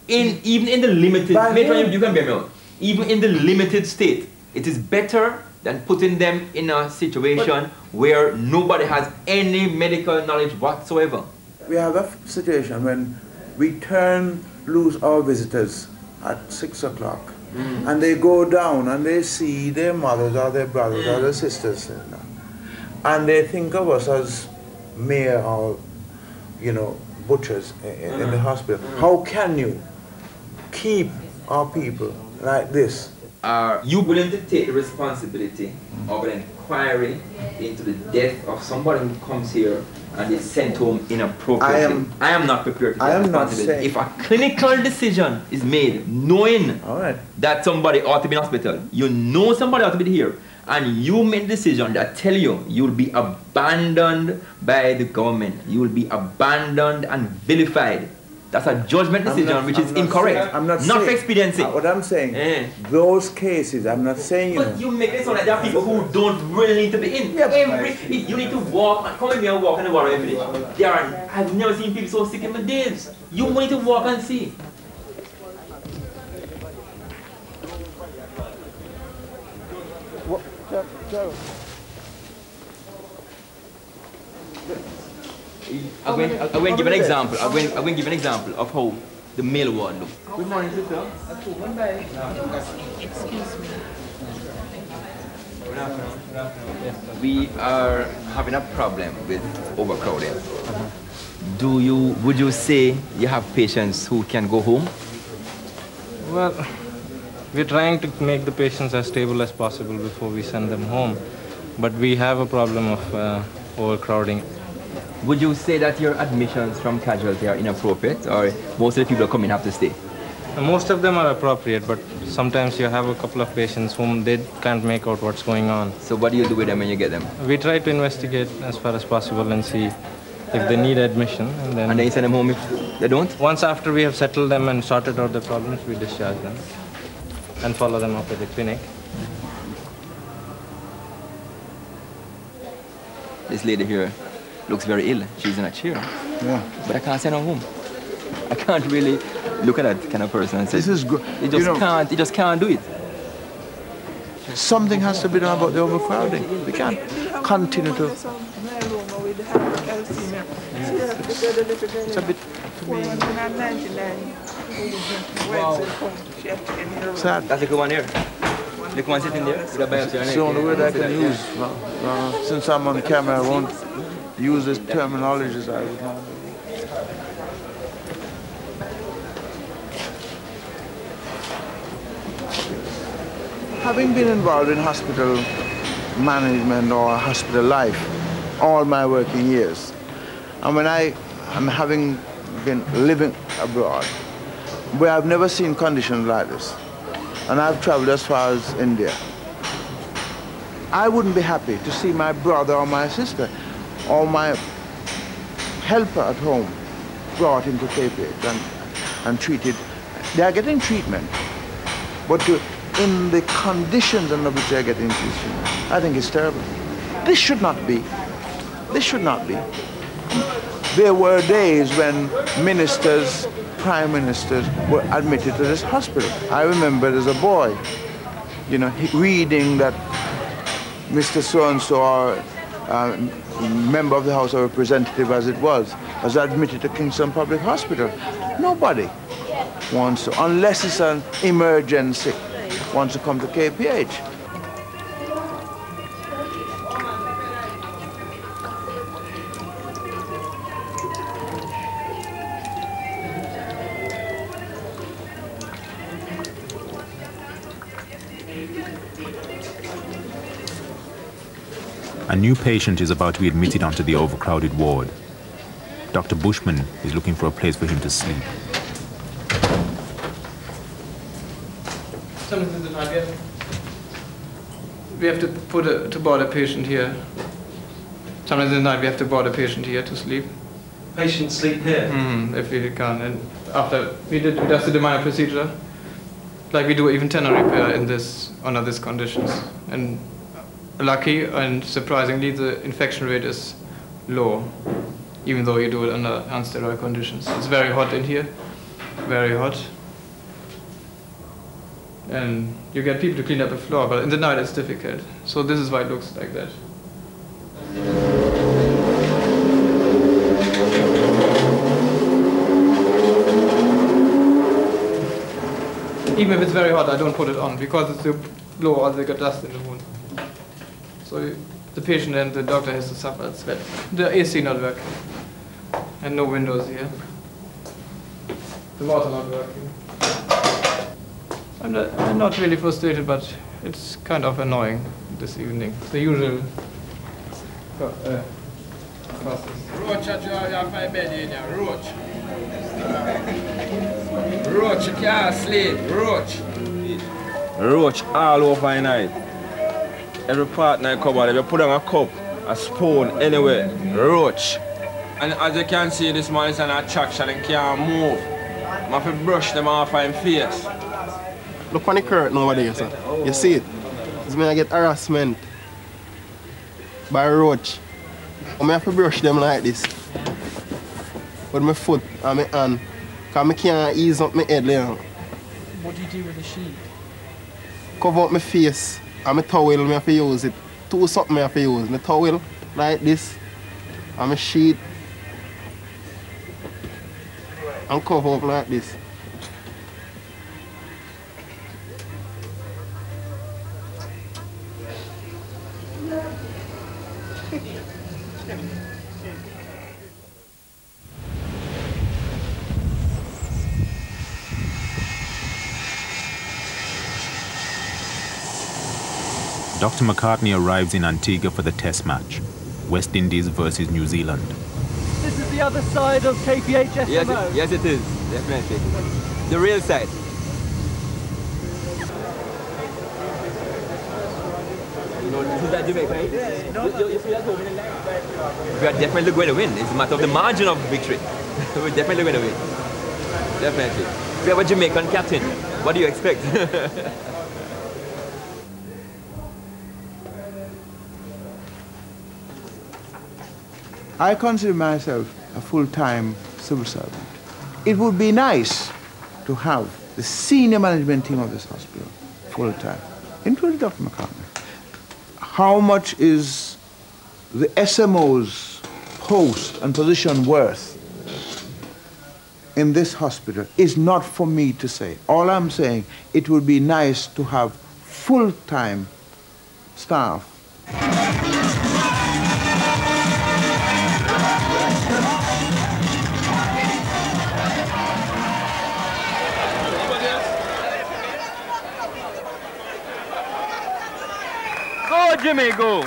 even in the limited, you can bear me out. Even in the limited state, it is better than putting them in a situation where nobody has any medical knowledge whatsoever. We have a situation when we lose our visitors at 6 o'clock, and they go down and they see their mothers or their brothers or their sisters, and they think of us as mere or, you know, butchers in the hospital. How can you keep our people like this? Are you willing to take the responsibility of an inquiry into the death of somebody who comes here and is sent home inappropriately? I am not prepared to take responsibility. If a clinical decision is made knowing that somebody ought to be in hospital, you know somebody ought to be here, and you make a decision that tell you you'll be abandoned by the government, you will be abandoned and vilified. That's a judgment decision which is incorrect. I'm not for expediency. What I'm saying, those cases, I'm not saying you. But you make it sound like there are people who don't really need to be in. You need to walk, come with me and walk in the water every day. I've never seen people so sick in my days. You need to walk and see. I'm going to give an example. I'm going to give an example of how the male ward looks. Good morning, sister. Excuse me. Good afternoon. We are having a problem with overcrowding. Would you say you have patients who can go home? Well, we're trying to make the patients as stable as possible before we send them home, but we have a problem of overcrowding. Would you say that your admissions from casualty are inappropriate, or most of the people who come in have to stay? Most of them are appropriate, but sometimes you have a couple of patients whom they can't make out what's going on. So what do you do with them when you get them? We try to investigate as far as possible and see if they need admission. And then you send them home if they don't? Once after we have settled them and sorted out the problems, we discharge them and follow them up at the clinic. This lady here looks very ill. She's in a chair. Yeah. But I can't send her home. I can't really look at that kind of person and say, this is good. You just can't do it. Something has to be done about the overcrowding. We can't continue to. It's a bit, to me, sad. That's a good one here. The one sitting there. It's the only word I can use. Since I'm on camera, I won't use this terminology as I would normally. Having been involved in hospital management or hospital life all my working years, and when I'm having been living abroad, where I've never seen conditions like this, and I've traveled as far as India, I wouldn't be happy to see my brother or my sister or my helper at home brought into KPH and treated. They are getting treatment, but in the conditions under which they are getting treatment, I think it's terrible. This should not be. This should not be. There were days when ministers, prime ministers were admitted to this hospital. I remember as a boy, you know, reading that Mr. So-and-so, or member of the House of Representatives as it was admitted to Kingston Public Hospital. Nobody wants to, unless it's an emergency, wants to come to KPH. A new patient is about to be admitted onto the overcrowded ward. Dr. Bushman is looking for a place for him to sleep. We have to board a patient here. Sometimes in the night we have to board a patient here to sleep. Patients sleep here? If we can. And after we just did a minor procedure, like we do even tendon repair under these conditions. And lucky and surprisingly, the infection rate is low, even though you do it under unsterile conditions. It's very hot in here, very hot. And you get people to clean up the floor, but in the night it's difficult. So this is why it looks like that. Even if it's very hot, I don't put it on because it's to blow all the dust in the wound. So the patient and the doctor has to suffer sweat. The AC not working. And no windows here. The water not working. I'm not really frustrated, but it's kind of annoying this evening. The usual process. Roach, you have my bed in here. Roach. Roach, you can't sleep. Roach. Roach all over the night. Every part in the cupboard, if you put on a cup, a spoon, anywhere, roach. And as you can see, this man is an attraction and can't move. I have to brush them off on his face. Look on the curtain over there, sir. You see it? It's when I get harassment by a roach. I have to brush them like this. With my foot and my hand. Because I can't ease up my head there. What do you do with the sheet? Cover up my face and my towel, I have to use it. Two something I have to use. My towel like this and my sheet. And cover up like this. Dr. McCartney arrives in Antigua for the test match, West Indies versus New Zealand. This is the other side of KPH SMO. Yes, it is, definitely. The real side. This is that Jamaica, right? You feel at home in the night? We are definitely going to win. It's a matter of the margin of victory. We're definitely going to win. Definitely. We have a Jamaican captain. What do you expect? I consider myself a full-time civil servant. It would be nice to have the senior management team of this hospital full-time, including Dr. McCartney. How much is the SMO's post and position worth in this hospital is not for me to say. All I'm saying, it would be nice to have full-time staff. Go, Jimmy, go!